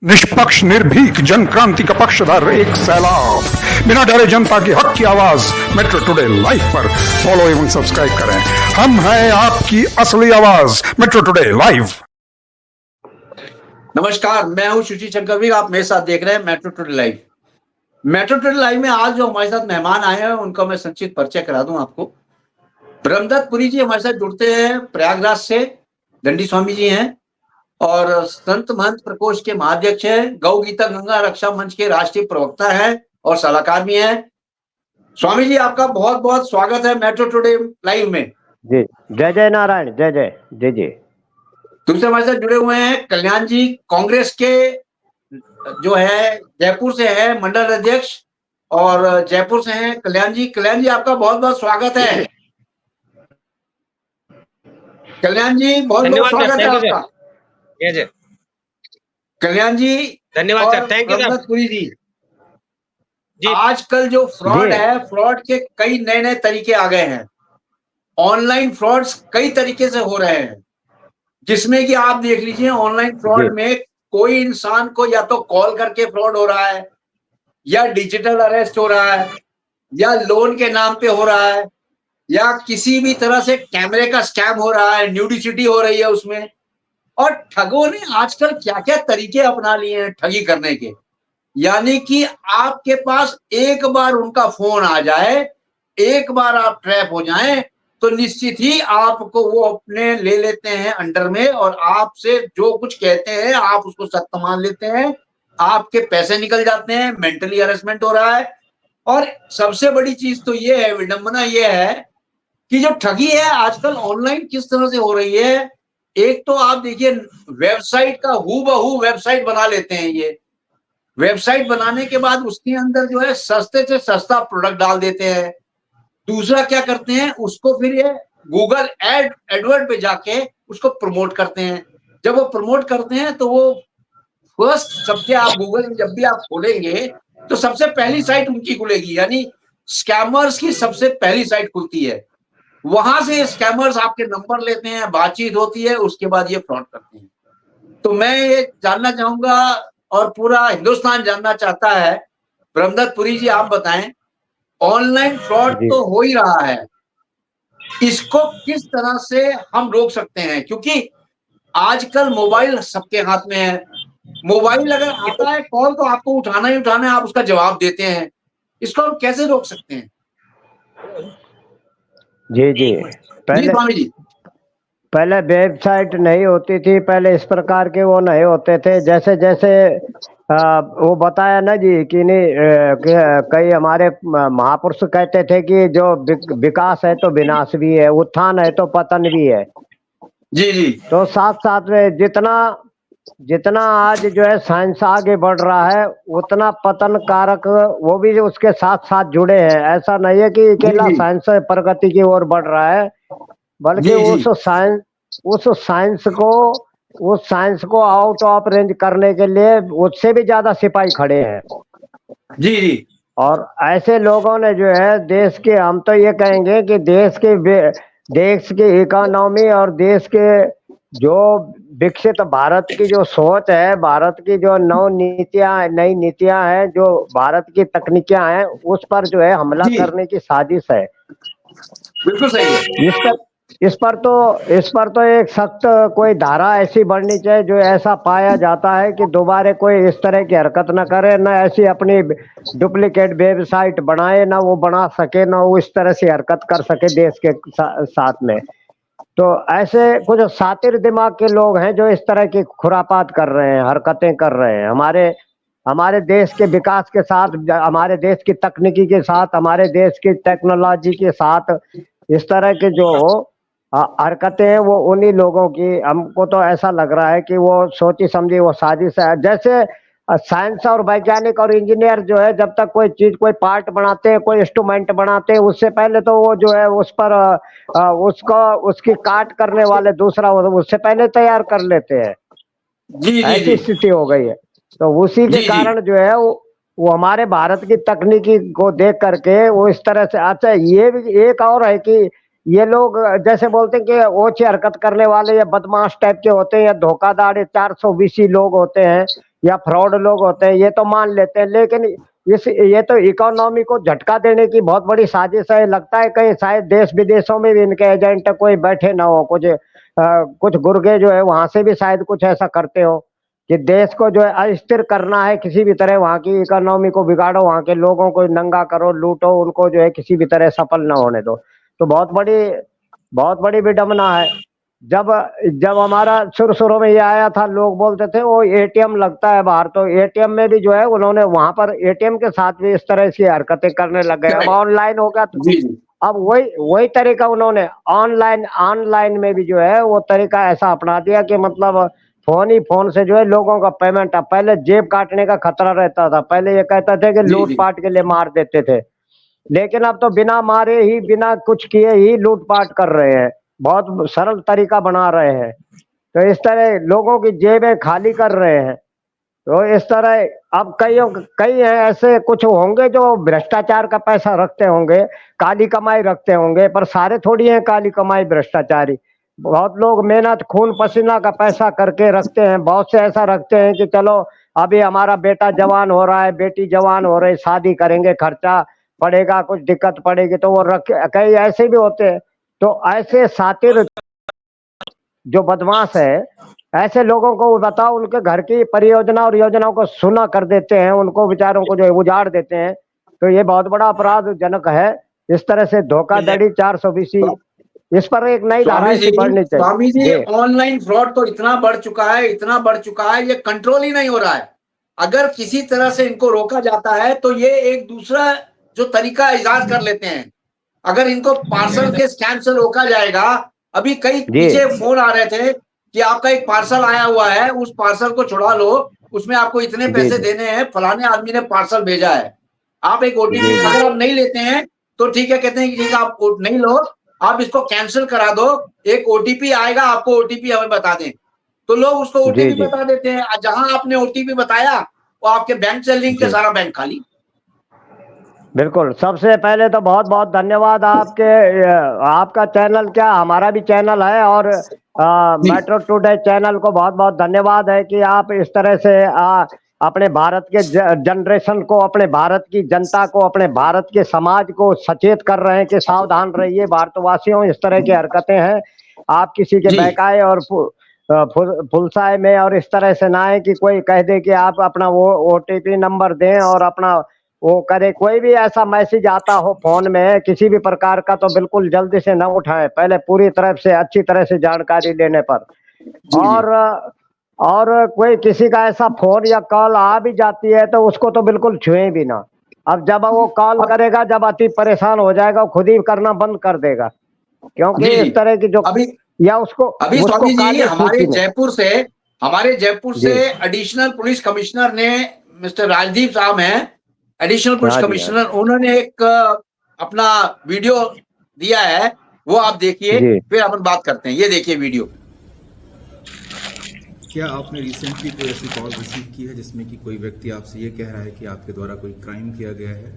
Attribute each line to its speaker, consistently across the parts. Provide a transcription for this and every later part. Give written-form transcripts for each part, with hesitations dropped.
Speaker 1: निष्पक्ष निर्भीक जन क्रांति का पक्षधर एक सैलाब, बिना डरे जनता की हक की आवाज मेट्रो टुडे लाइव पर फॉलो एवं सब्सक्राइब करें। हम हैं आपकी असली आवाज मेट्रो टुडे लाइव।
Speaker 2: नमस्कार, मैं हूं सुशील शंकर। आप मेरे साथ देख रहे हैं metro today live. Metro today live में आज जो हमारे साथ मेहमान आए हैं उनका मैं संक्षिप्त परिचय करा दूं आपको। ब्रह्मदत्त पुरी जी हमारे साथ जुड़ते हैं प्रयागराज से, दंडी स्वामी जी हैं और संत महंत प्रकोष्ठ के महाध्यक्ष हैं, गौ गीता गंगा रक्षा मंच के राष्ट्रीय प्रवक्ता हैं और सलाहकार भी हैं। स्वामी जी, आपका बहुत बहुत स्वागत है मेट्रो टुडे लाइव में।
Speaker 3: जी, जय जय नारायण, जय जय जय जय।
Speaker 2: दूसरे हमारे साथ जुड़े हुए हैं कल्याण जी, कांग्रेस के जो है जयपुर से है मंडल अध्यक्ष और जयपुर से हैं कल्याण जी। कल्याण जी, आपका बहुत बहुत स्वागत है। कल्याण जी, बहुत बहुत स्वागत है आपका।
Speaker 4: जय जय
Speaker 2: कल्याण जी
Speaker 4: धन्यवाद sir, thank you sir.
Speaker 2: Puri ji,
Speaker 4: जी
Speaker 2: आजकल जो फ्रॉड है, फ्रॉड के कई नए नए तरीके आ गए हैं। ऑनलाइन फ्रॉड्स कई तरीके से हो रहे हैं, जिसमें कि आप देख लीजिए ऑनलाइन फ्रॉड में कोई इंसान को या तो कॉल करके फ्रॉड हो रहा है, या डिजिटल अरेस्ट हो रहा है, या लोन के नाम पे हो रहा है, या किसी भी तरह से कैमरे का स्कैम हो रहा है, न्यूडिसिटी हो रही है उसमें। और ठगों ने आजकल क्या क्या तरीके अपना लिए हैं ठगी करने के, यानी कि आपके पास एक बार उनका फोन आ जाए, एक बार आप ट्रैप हो जाएं, तो निश्चित ही आपको वो अपने ले लेते हैं अंडर में और आपसे जो कुछ कहते हैं आप उसको सत्य मान लेते हैं, आपके पैसे निकल जाते हैं, मेंटली हरेसमेंट हो रहा है। और सबसे बड़ी चीज तो ये है, विडंबना ये है कि जो ठगी है आजकल ऑनलाइन किस तरह से हो रही है। एक तो आप देखिए, वेबसाइट का हूबहू वेबसाइट बना लेते हैं। ये वेबसाइट बनाने के बाद उसके अंदर जो है सस्ते से सस्ता प्रोडक्ट डाल देते हैं। दूसरा क्या करते हैं, उसको फिर ये गूगल एडवर्ड पे जाके उसको प्रमोट करते हैं। जब वो प्रमोट करते हैं तो वो फर्स्ट सबसे, आप गूगल में जब भी आप खोलेंगे तो सबसे पहली साइट उनकी खुलेगी, यानी स्कैमर्स की सबसे पहली साइट खुलती है। वहां से स्कैमर्स आपके नंबर लेते हैं, बातचीत होती है, उसके बाद ये फ्रॉड करते हैं। तो मैं ये जानना चाहूंगा और पूरा हिंदुस्तान जानना चाहता है, ब्रह्मदत्त पुरी जी आप बताएं, ऑनलाइन फ्रॉड तो हो ही रहा है, इसको किस तरह से हम रोक सकते हैं? क्योंकि आजकल मोबाइल सबके हाथ में है। मोबाइल अगर आता है कॉल तो आपको उठाना ही उठाना है, आप उसका जवाब देते हैं। इसको हम कैसे रोक सकते हैं?
Speaker 3: जी जी, पहले वेबसाइट नहीं होती थी, पहले इस प्रकार के वो नहीं होते थे। जैसे जैसे वो बताया ना जी कि नहीं, कई हमारे महापुरुष कहते थे कि जो विकास है तो विनाश भी है, उत्थान है तो पतन भी है।
Speaker 2: जी जी।
Speaker 3: तो साथ साथ में जितना जितना आज जो है साइंस आगे बढ़ रहा है, उतना पतन कारक वो भी उसके साथ साथ जुड़े हैं। ऐसा नहीं है कि अकेला साइंस प्रगति की ओर बढ़ रहा है, बल्कि उस साइंस को आउट ऑफ रेंज करने के लिए उससे भी ज्यादा सिपाही खड़े हैं।
Speaker 2: जी जी।
Speaker 3: और ऐसे लोगों ने जो है देश के, हम तो ये कहेंगे कि देश की इकोनॉमी और देश के जो विकसित भारत की जो सोच है, भारत की जो नई नीतियां हैं, जो भारत की तकनीकियां हैं, उस पर जो है हमला करने की साजिश है।
Speaker 2: बिल्कुल सही है।
Speaker 3: इस पर तो एक सख्त कोई धारा ऐसी बढ़नी चाहिए जो ऐसा पाया जाता है कि दोबारा कोई इस तरह की हरकत न करे, न ऐसी अपनी डुप्लीकेट वेबसाइट बनाए, ना वो बना सके, ना वो इस तरह से हरकत कर सके देश के साथ में। तो ऐसे कुछ सातिर दिमाग के लोग हैं जो इस तरह की खुरापात कर रहे हैं, हरकतें कर रहे हैं। हमारे देश के विकास के साथ, हमारे देश की तकनीकी के साथ, हमारे देश की टेक्नोलॉजी के साथ इस तरह के जो हरकतें हैं वो उन्हीं लोगों की, हमको तो ऐसा लग रहा है कि वो सोची समझी वो साजिश है। जैसे साइंस और वैज्ञानिक और इंजीनियर जो है, जब तक कोई चीज, कोई पार्ट बनाते हैं, कोई इंस्ट्रूमेंट बनाते हैं, उससे पहले तो वो जो है उस पर उसकी काट करने वाले दूसरा उससे पहले तैयार कर लेते हैं। ऐसी स्थिति हो गई है। तो उसी के कारण जो है वो हमारे भारत की तकनीकी को देख करके वो इस तरह से। अच्छा, ये भी एक और है कि ये लोग जैसे बोलते हैं कि ओछी हरकत करने वाले या बदमाश टाइप के होते हैं या धोखाधड़ी 420 लोग होते हैं, या फ्रॉड लोग होते हैं, ये तो मान लेते हैं, लेकिन ये तो इकोनॉमी को झटका देने की बहुत बड़ी साजिश है। लगता है कहीं शायद देश विदेशों में भी इनके एजेंट कोई बैठे ना हो, कुछ गुर्गे जो है वहां से भी शायद कुछ ऐसा करते हो कि देश को जो है अस्थिर करना है किसी भी तरह, वहां की इकोनॉमी को बिगाड़ो, वहां के लोगों को नंगा करो, लूटो, उनको जो है किसी भी तरह सफल ना होने दो। तो बहुत बड़ी विडंबना है। जब जब हमारा शुरू में ये आया था, लोग बोलते थे वो एटीएम लगता है बाहर, तो एटीएम में भी जो है उन्होंने वहां पर एटीएम के साथ भी इस तरह की हरकतें करने लग गए। अब ऑनलाइन हो गया तो
Speaker 2: जी जी
Speaker 3: अब वही तरीका उन्होंने ऑनलाइन में भी जो है वो तरीका ऐसा अपना दिया कि मतलब फोन से जो है लोगों का पेमेंट। अब पहले जेब काटने का खतरा रहता था, पहले ये कहते थे कि
Speaker 2: जी जी
Speaker 3: लूटपाट के लिए मार देते थे, लेकिन अब तो बिना मारे ही बिना कुछ किए ही लूटपाट कर रहे हैं, बहुत सरल तरीका बना रहे हैं। तो इस तरह लोगों की जेबें खाली कर रहे हैं। तो इस तरह अब कई हैं ऐसे, कुछ होंगे जो भ्रष्टाचार का पैसा रखते होंगे, काली कमाई रखते होंगे, पर सारे थोड़ी हैं काली कमाई भ्रष्टाचारी। बहुत लोग मेहनत खून पसीना का पैसा करके रखते हैं, बहुत से ऐसा रखते हैं कि चलो अभी हमारा बेटा जवान हो रहा है, बेटी जवान हो रही, शादी करेंगे, खर्चा पड़ेगा, कुछ दिक्कत पड़ेगी, तो वो रख, कई ऐसे भी होते हैं। तो ऐसे सातिर जो बदमाश है, ऐसे लोगों को बताओ, उनके घर की परियोजना और योजनाओं को सुना कर देते हैं, उनको बेचारों को जो है उजाड़ देते हैं। तो ये बहुत बड़ा अपराधजनक है। इस तरह से धोखाधड़ी 420, इस पर एक नई धारा बढ़नी चाहिए।
Speaker 2: स्वामी जी, ऑनलाइन फ्रॉड तो इतना बढ़ चुका है, ये कंट्रोल ही नहीं हो रहा है। अगर किसी तरह से इनको रोका जाता है तो ये एक दूसरा जो तरीका इजाद कर लेते हैं। अगर इनको पार्सल के स्कैम से रोका जाएगा, अभी कई पीछे फोन आ रहे थे कि आपका एक पार्सल आया हुआ है, उस पार्सल को छुड़ा लो, उसमें आपको इतने पैसे देने हैं, फलाने आदमी ने पार्सल भेजा है, आप एक ओटीपी, अगर आप नहीं लेते हैं तो ठीक है, कहते हैं कि ठीक है आप नहीं लो, आप इसको कैंसिल करा दो, एक ओटीपी आएगा, आपको ओटीपी हमें बता दें। तो लोग उसको ओटीपी बता देते हैं, जहां आपने ओटीपी बताया वो आपके बैंक से लिंक है, सारा बैंक खाली।
Speaker 3: बिल्कुल। सबसे पहले तो बहुत बहुत धन्यवाद आपका चैनल, क्या हमारा भी चैनल है, और मेट्रो टुडे चैनल को बहुत बहुत धन्यवाद है कि आप इस तरह से अपने भारत के जनरेशन को, अपने भारत की जनता को, अपने भारत के समाज को सचेत कर रहे हैं कि सावधान रहिए भारतवासियों, इस तरह की हरकतें हैं, आप किसी के बहकाए और फुलसाए में और इस तरह से ना है कि कोई कह दे कि आप अपना वो ओटीपी नंबर दें और अपना वो करे। कोई भी ऐसा मैसेज आता हो फोन में किसी भी प्रकार का, तो बिल्कुल जल्दी से न उठाएं, पहले पूरी तरफ से अच्छी तरह से जानकारी लेने पर। और कोई किसी का ऐसा फोन या कॉल आ भी जाती है तो उसको तो बिल्कुल छुए भी ना। अब जब वो कॉल करेगा, जब अति परेशान हो जाएगा, वो खुद ही करना बंद कर देगा, क्योंकि इस तरह की जो या उसको
Speaker 2: अभी स्वामी जी, हमारे जयपुर से एडिशनल पुलिस कमिश्नर ने, मिस्टर राजदीप साहब हैं एडिशनल पुलिस कमिश्नर, उन्होंने एक अपना वीडियो दिया है, वो आप देखिए, फिर अपन बात करते हैं। ये देखिए वीडियो।
Speaker 5: क्या आपने रिसेंटली कोई ऐसी कॉल रिसीव की है जिसमें कि कोई व्यक्ति आपसे ये कह रहा है कि आपके द्वारा कोई क्राइम किया गया है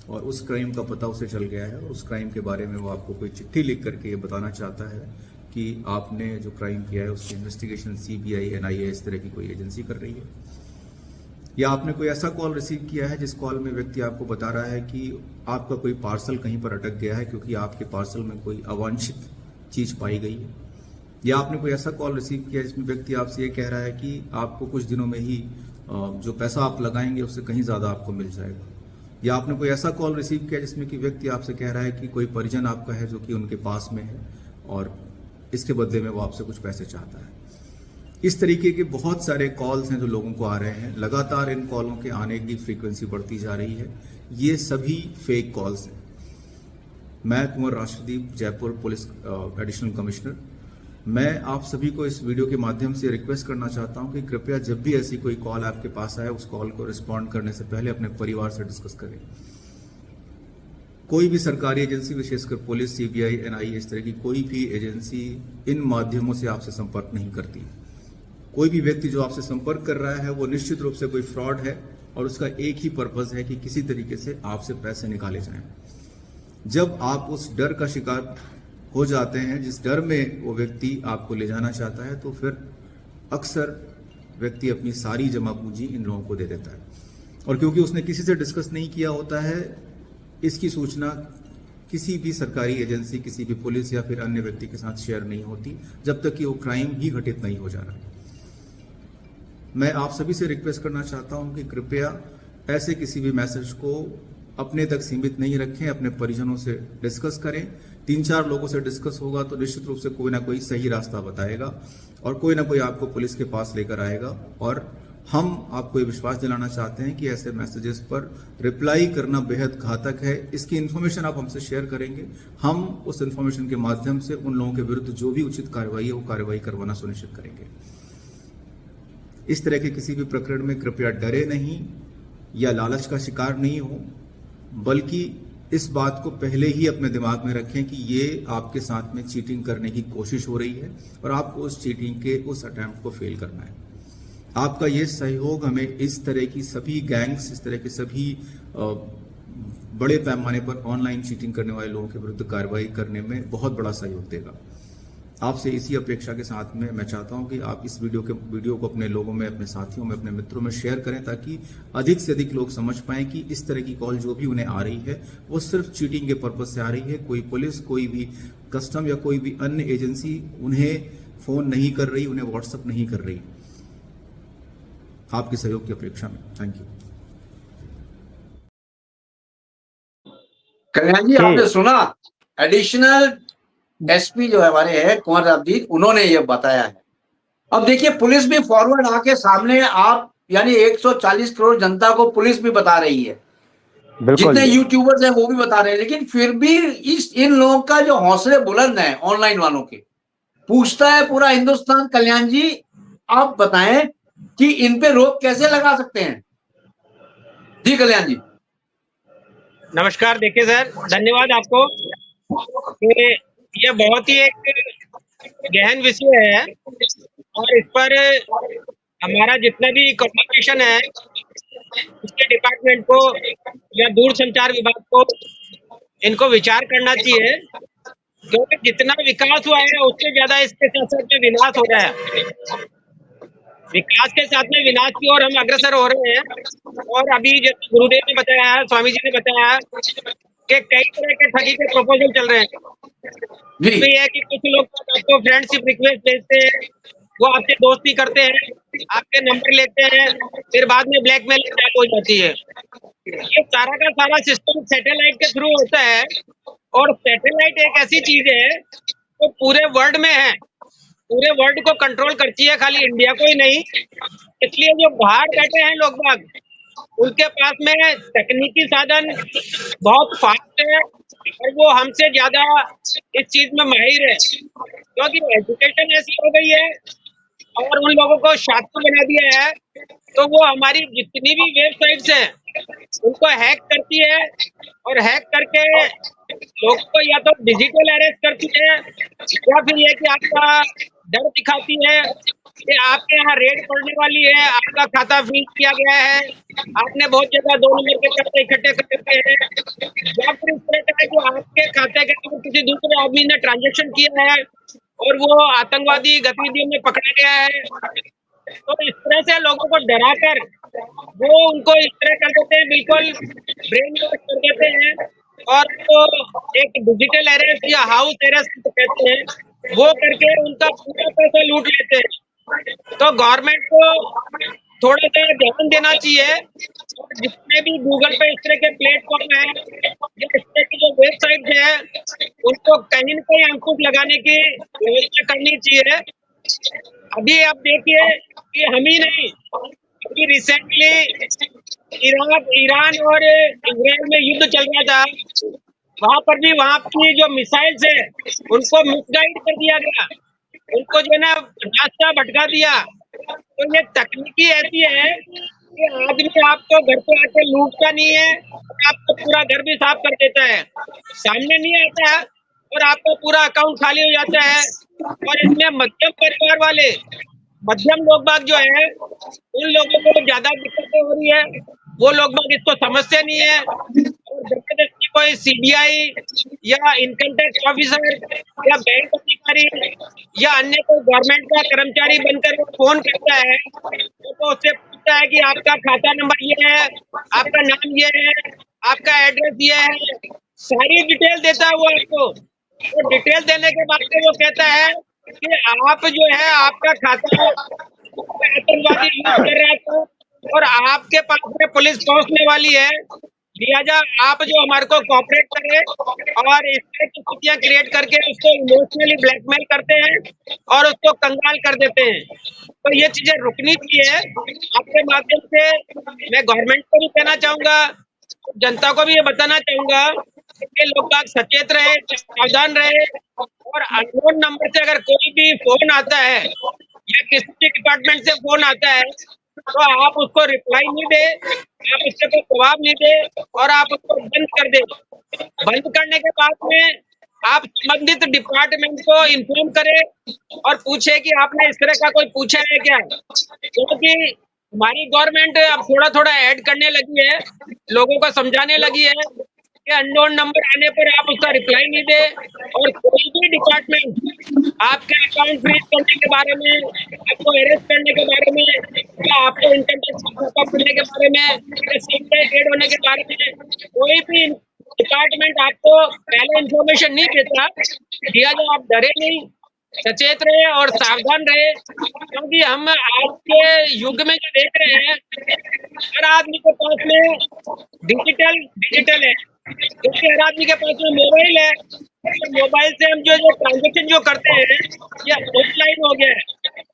Speaker 5: और उस क्राइम का पता उसे चल गया है, और उस क्राइम के बारे में वो आपको कोई चिट्ठी लिख करके ये बताना चाहता है कि आपने जो क्राइम किया है उसकी इन्वेस्टिगेशन सीबीआई, एनआईए, इस तरह की कोई एजेंसी कर रही है? या आपने कोई ऐसा कॉल रिसीव किया है जिस कॉल में व्यक्ति आपको बता रहा है कि आपका कोई पार्सल कहीं पर अटक गया है क्योंकि आपके पार्सल में कोई अवांछित चीज पाई गई है? या आपने कोई ऐसा कॉल रिसीव किया जिसमें व्यक्ति आपसे ये कह रहा है कि आपको कुछ दिनों में ही जो पैसा आप लगाएंगे उससे कहीं ज्यादा आपको मिल जाएगा? या आपने कोई ऐसा कॉल रिसीव किया जिसमें कि व्यक्ति आपसे कह रहा है कि कोई परिजन आपका है जो कि उनके पास में है और इसके बदले में वो आपसे कुछ पैसे चाहता है? इस तरीके के बहुत सारे कॉल्स हैं जो लोगों को आ रहे हैं। लगातार इन कॉलों के आने की फ्रीक्वेंसी बढ़ती जा रही है। ये सभी फेक कॉल्स हैं। मैं Kunwar Rashtradeep, Jaipur police additional commissioner, मैं आप सभी को इस वीडियो के माध्यम से रिक्वेस्ट करना चाहता हूं कि कृपया जब भी ऐसी कोई कॉल आपके पास आए, उस कॉल को रिस्पॉन्ड करने से पहले अपने परिवार से डिस्कस करें। कोई भी सरकारी एजेंसी, विशेषकर पुलिस, सीबीआई, एनआईए, इस तरह की कोई भी एजेंसी इन माध्यमों से आपसे संपर्क नहीं करती। कोई भी व्यक्ति जो आपसे संपर्क कर रहा है वो निश्चित रूप से कोई फ्रॉड है और उसका एक ही पर्पज है कि किसी तरीके से आपसे पैसे निकाले जाएं। जब आप उस डर का शिकार हो जाते हैं, जिस डर में वो व्यक्ति आपको ले जाना चाहता है, तो फिर अक्सर व्यक्ति अपनी सारी जमा पूंजी इन लोगों को दे देता है। और क्योंकि उसने किसी से डिस्कस नहीं किया होता है, इसकी सूचना किसी भी सरकारी एजेंसी, किसी भी पुलिस या फिर अन्य व्यक्ति के साथ शेयर नहीं होती जब तक कि वो क्राइम ही घटित नहीं हो जा रहा। मैं आप सभी से रिक्वेस्ट करना चाहता हूं कि कृपया ऐसे किसी भी मैसेज को अपने तक सीमित नहीं रखें, अपने परिजनों से डिस्कस करें। 3-4 लोगों से डिस्कस होगा तो निश्चित रूप से कोई ना कोई सही रास्ता बताएगा और कोई ना कोई आपको पुलिस के पास लेकर आएगा। और हम आपको ये विश्वास दिलाना चाहते हैं कि ऐसे मैसेजेस पर रिप्लाई करना बेहद घातक है। इसकी इन्फॉर्मेशन आप हमसे शेयर करेंगे, हम उस इन्फॉर्मेशन के माध्यम से उन लोगों के विरुद्ध जो भी उचित कार्रवाई है वो कार्रवाई करवाना सुनिश्चित करेंगे। इस तरह के किसी भी प्रकरण में कृपया डरे नहीं या लालच का शिकार नहीं हो, बल्कि इस बात को पहले ही अपने दिमाग में रखें कि ये आपके साथ में चीटिंग करने की कोशिश हो रही है और आपको उस चीटिंग के उस अटेम्प्ट को फेल करना है। आपका ये सहयोग हमें इस तरह की सभी गैंग्स, इस तरह के सभी बड़े पैमाने पर ऑनलाइन चीटिंग करने वाले लोगों के विरुद्ध कार्रवाई करने में बहुत बड़ा सहयोग देगा। आपसे इसी अपेक्षा के साथ में मैं चाहता हूं कि आप इस वीडियो को अपने लोगों में, अपने साथियों में, अपने मित्रों में शेयर करें ताकि अधिक से अधिक लोग समझ पाएं कि इस तरह की कॉल जो भी उन्हें आ रही है वो सिर्फ चीटिंग के पर्पज से आ रही है। कोई पुलिस, कोई भी कस्टम या कोई भी अन्य एजेंसी उन्हें फोन नहीं कर रही, उन्हें व्हाट्सएप नहीं कर रही। आपके सहयोग की अपेक्षा में। Thank you.
Speaker 2: कल्याण जी, आपने सुना, एडिशनल एसपी जो है हमारे हैं कुंवर अब्दीद, उन्होंने ये बताया है। अब देखिए, पुलिस भी फॉरवर्ड आके सामने, आप यानी 140 करोड़ जनता को पुलिस भी बता रही है, जितने यूट्यूबर्स हैं वो भी बता रहे हैं, लेकिन फिर भी इन लोगों का जो हौसले बुलंद है ऑनलाइन वालों के, पूछता है पूरा हिंदुस्तान, कल्याण जी आप बताएं कि इन पे रोक कैसे लगा सकते हैं। जी कल्याण जी।
Speaker 4: नमस्कार। देखिए सर, धन्यवाद आपको। ये बहुत ही एक गहन विषय है और इस पर हमारा जितना भी कम्युनिकेशन है उसके डिपार्टमेंट को या दूरसंचार विभाग को इनको विचार करना चाहिए, क्योंकि जितना विकास हुआ है उससे ज्यादा इसके साथ साथ में विनाश हो रहा है। विकास के साथ में विनाश की ओर हम अग्रसर हो रहे हैं। और अभी जैसे गुरुदेव ने बताया है, स्वामी जी ने बताया है कि कई तरह के ठगी के प्रपोजल चल रहे हैं। ये है कि कुछ लोग आपको फ्रेंडशिप रिक्वेस्ट भेजते हैं, वो आपसे दोस्ती करते हैं, आपके नंबर लेते हैं, फिर बाद में ब्लैकमेल चालू हो जाती है। ये सारा का सारा सिस्टम सैटेलाइट के थ्रू होता है और सैटेलाइट एक ऐसी चीज है जो पूरे वर्ल्ड में है, पूरे वर्ल्ड को कंट्रोल करती है, खाली इंडिया को ही नहीं। इसलिए जो बाहर बैठे हैं लोग बाग, उनके पास में तकनीकी साधन बहुत फास्ट है और वो हमसे ज्यादा इस चीज में माहिर है, क्योंकि एजुकेशन ऐसी हो गई है और उन लोगों को शातिर बना दिया है। तो वो हमारी जितनी भी वेबसाइट्स हैं उनको हैक करती है और हैक करके लोगों को या तो डिजिटल अरेस्ट करती है या फिर ये कि आपका डर दिखाती है कि आपके यहाँ रेड पड़ने वाली है, आपका खाता फ्रीज किया गया है, आपने बहुत जगह 2 नंबर के पैसे इकट्ठे कर रखे हैं, या फिर इस तरह का जो आपके खाते के किसी दूसरे आदमी ने ट्रांजेक्शन किया है और वो आतंकवादी गतिविधियों में पकड़ा गया है। तो इस तरह से लोगों को डराकर वो उनको इस तरह कर देते हैं, बिल्कुल ब्रेन वॉश कर देते हैं और तो एक डिजिटल अरेस्ट या हाउस अरेस्ट कहते हैं, वो करके उनका पूरा पैसा लूट लेते हैं। तो गवर्नमेंट को थोड़ा सा ध्यान देना चाहिए। जितने भी गूगल पे इस तरह के प्लेटफॉर्म है या इस तरह की जो वेबसाइट है उनको कहीं न कहीं अंकुश लगाने की व्यवस्था करनी चाहिए। अभी आप देखिए कि हम ही नहीं, अभी रिसेंटली ईरान और इजराइल में युद्ध चल रहा था, वहां पर भी वहां की जो मिसाइल्स है उनको मिसगाइड कर दिया गया, उनको जो है ना रास्ता भटका दिया। तो ये तकनीकी ऐसी है कि आदमी आपको घर पे आके लूटता नहीं है, आपको पूरा घर भी साफ कर देता है, सामने नहीं आता है और आपका पूरा अकाउंट खाली हो जाता है। और इसमें मध्यम परिवार वाले, मध्यम लोग बाग जो है उन लोगों को ज्यादा दिक्कतें हो रही है, वो लोग बाग इसको समझते नहीं है। और जबरदस्ती कोई CBI या इनकम टैक्स ऑफिसर या बैंक कर्मचारी या अन्य कोई गवर्नमेंट का कर्मचारी बनकर वो फोन करता है तो उससे पूछता है कि आपका खाता नंबर ये है, आपका नाम ये है, आपका एड्रेस ये है, सारी डिटेल देता है वो आपको। तो डिटेल देने के बाद में वो कहता है कि आप जो है आपका खाता आतंकवादी यूज कर रहा था और आपके पास में पुलिस पहुंचने वाली है, लिहाजा आप जो हमारे को कोऑपरेट करें और इस तरह की स्थितियां क्रिएट करके उसको इमोशनली ब्लैकमेल करते हैं और उसको कंगाल कर देते हैं। तो ये चीजें रुकनी चाहिए। आपके माध्यम से मैं गवर्नमेंट को भी कहना चाहूंगा, जनता को भी ये बताना चाहूंगा कि लोग बाग सचेत रहे, सावधान रहे और अननोन नंबर से अगर कोई भी फोन आता है या किसी भी डिपार्टमेंट से फोन आता है तो आप उसको रिप्लाई नहीं दे, आप उससे कोई जवाब नहीं दे और आप उसको बंद कर दे। बंद करने के बाद में आप संबंधित डिपार्टमेंट को इन्फॉर्म करें और पूछे कि आपने इस तरह का कोई पूछा है क्या, क्योंकि हमारी गवर्नमेंट अब थोड़ा थोड़ा ऐड करने लगी है, लोगों को समझाने लगी है कि अननोन नंबर आने पर आप उसका रिप्लाई नहीं दे और कोई भी डिपार्टमेंट आपके अकाउंट फ्रीज करने के बारे में, आपको अरेस्ट करने के बारे में या आपको इनकम टैक्स खाता खोलने के बारे में या सीक्रेट रेड होने के बारे में कोई भी डिपार्टमेंट आपको पहले इंफॉर्मेशन नहीं देता, दिया जो आप डरे नहीं, सचेत रहे और सावधान रहे, क्योंकि हम आज के युग में जो देख रहे हैं हर आदमी के पास में डिजिटल है, क्योंकि हर आदमी के पास में मोबाइल है और मोबाइल से हम जो ट्रांजेक्शन जो करते हैं ये ऑफलाइन हो गया है।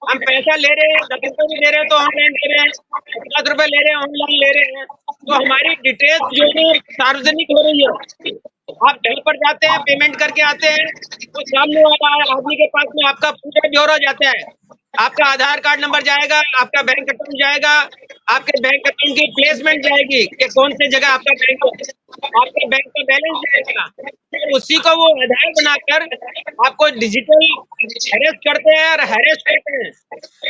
Speaker 4: हम पैसा ले रहे हैं, 10 रुपए भी दे रहे हैं तो ऑनलाइन ले रहे हैं, 50 रुपए ले रहे हैं ऑनलाइन ले रहे हैं, तो हमारी डिटेल्स जो है सार्वजनिक हो रही है। आप घर पर जाते हैं, पेमेंट करके आते हैं तो सामने वाला आदमी के पास में आपका पूरा ब्यौरा जाता है, आपका आधार कार्ड नंबर जाएगा, आपका बैंक अकाउंट जाएगा, आपके बैंक अकाउंट की प्लेसमेंट जाएगी कि कौन सी जगह आपका बैंक, आपका बैंक का बैलेंस जाएगा, तो उसी को वो आधार बनाकर आपको डिजिटल हैरेस करते हैं और हैरेस करते हैं।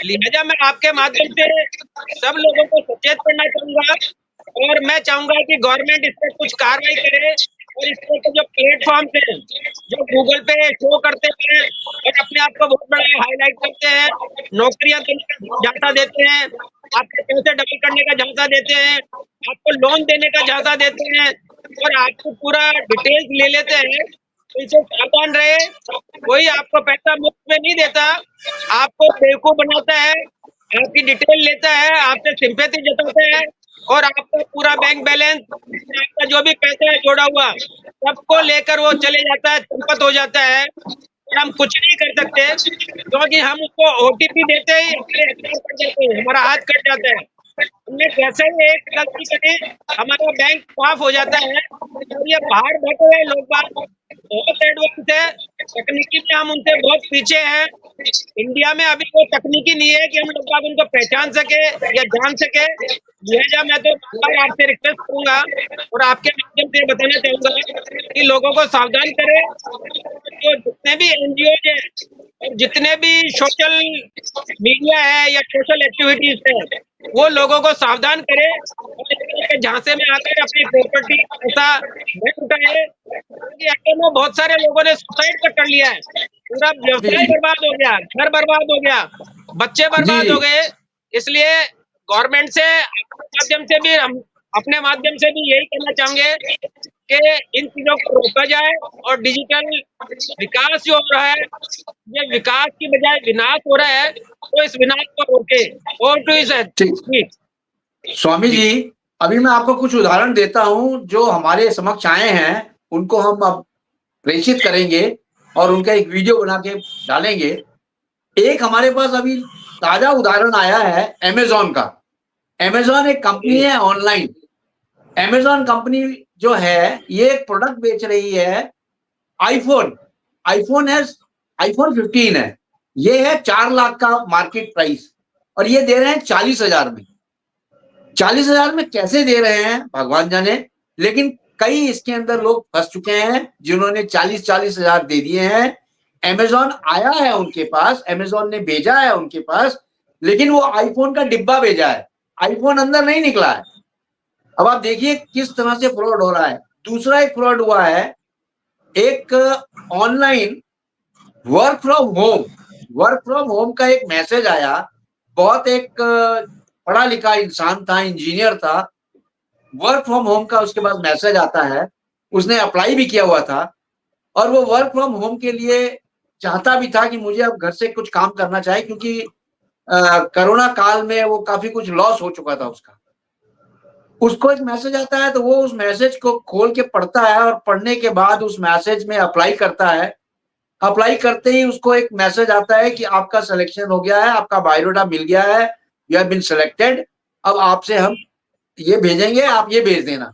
Speaker 4: लिहाजा मैं आपके माध्यम से सब लोगों को सचेत करना चाहूंगा और मैं चाहूंगा कि गवर्नमेंट इस पर कुछ कार्रवाई करे और इस तरह के जो प्लेटफॉर्म है जो गूगल पे शो करते हैं और अपने आप को बहुत बड़ा हाईलाइट करते हैं, नौकरियां देने का झांसा देते हैं, आपके पैसे डबल करने का झांसा देते हैं, आपको लोन देने का झांसा देते हैं और आपको पूरा डिटेल्स ले लेते हैं, तो इसे सावधान रहे। कोई आपको पैसा मुफ्त में नहीं देता, आपको बेवकूफ बनाता है, आपकी डिटेल लेता है, आपसे सिंपैथी जताता है और आपका पूरा बैंक बैलेंस, आपका जो भी पैसा है जोड़ा हुआ सबको लेकर वो चले जाता है, चंपत हो जाता है और हम कुछ नहीं कर सकते, क्योंकि हम उसको ओटीपी देते ही हमारे हथियार कट जाते हैं, हमारा हाथ कट जाता है। हमने जैसे ही एक गलती करी हमारा बैंक साफ हो जाता है। और ये बाहर बैठे हुए लोग बात बहुत एडवांस है, तकनीकी में हम उनसे बहुत पीछे हैं। इंडिया में अभी कोई तकनीकी नहीं है कि हम लोग बाग उनको पहचान सके या जान सके। लिहाजा मैं तो बार आपसे रिक्वेस्ट करूंगा और आपके माध्यम से बताना चाहूंगा कि लोगों को सावधान करें। जो जितने भी एनजीओ है और जितने भी सोशल मीडिया है या सोशल एक्टिविटीज है वो लोगों को सावधान करे और इस तरह के झांसे में आकर अपनी प्रॉपर्टी पैसा न उठाए, क्योंकि ऐसे में बहुत सारे लोगों ने सुसाइड कर लिया है, पूरा व्यवसाय बर्बाद हो गया, घर बर्बाद हो गया, बच्चे बर्बाद हो गए। इसलिए गवर्नमेंट से माध्यम से भी हम अपने माध्यम से भी यही कहना चाहेंगे कि इन चीजों को रोका जाए और डिजिटल विकास जो हो रहा है ये विकास की बजाय विनाश हो रहा है, तो इस विनाश को रोके। और टू इज
Speaker 2: स्वामी जी, अभी मैं आपको कुछ उदाहरण देता हूं जो हमारे समक्ष आए हैं, उनको हम अब प्रेषित करेंगे और उनका एक वीडियो बना के डालेंगे। एक हमारे पास अभी ताजा उदाहरण आया है अमेज़न का। अमेज़न एक कंपनी है ऑनलाइन। अमेज़न कंपनी जो है ये एक प्रोडक्ट बेच रही है, आईफोन 15 है, ये है 4 लाख का मार्केट प्राइस और ये दे रहे हैं 40,000 में। 40,000 में कैसे दे रहे हैं भगवान जाने, लेकिन कई इसके अंदर लोग फंस चुके हैं जिन्होंने 40,000 दे दिए हैं। अमेज़न आया है उनके पास, अमेज़न ने भेजा है उनके पास, लेकिन वो आईफोन का डिब्बा भेजा है, आईफोन अंदर नहीं निकला है। अब आप देखिए किस तरह से फ्रॉड हो रहा है। दूसरा एक फ्रॉड हुआ है, एक ऑनलाइन वर्क फ्रॉम होम का एक मैसेज आया। बहुत एक पढ़ा लिखा इंसान था, इंजीनियर था। वर्क फ्रॉम होम का उसके पास मैसेज आता है। उसने अप्लाई भी किया हुआ था और वो वर्क फ्रॉम होम के लिए चाहता भी था कि मुझे अब घर से कुछ काम करना चाहिए, क्योंकि कोरोना काल में वो काफी कुछ लॉस हो चुका था उसका। उसको एक मैसेज आता है तो वो उस मैसेज को खोल के पढ़ता है और पढ़ने के बाद उस मैसेज में अप्लाई करता है। अप्लाई करते ही उसको एक मैसेज आता है कि आपका सिलेक्शन हो गया है, आपका बायोडाटा मिल गया है, यू हैव बीन सिलेक्टेड। अब आपसे हम ये भेजेंगे, आप ये भेज देना।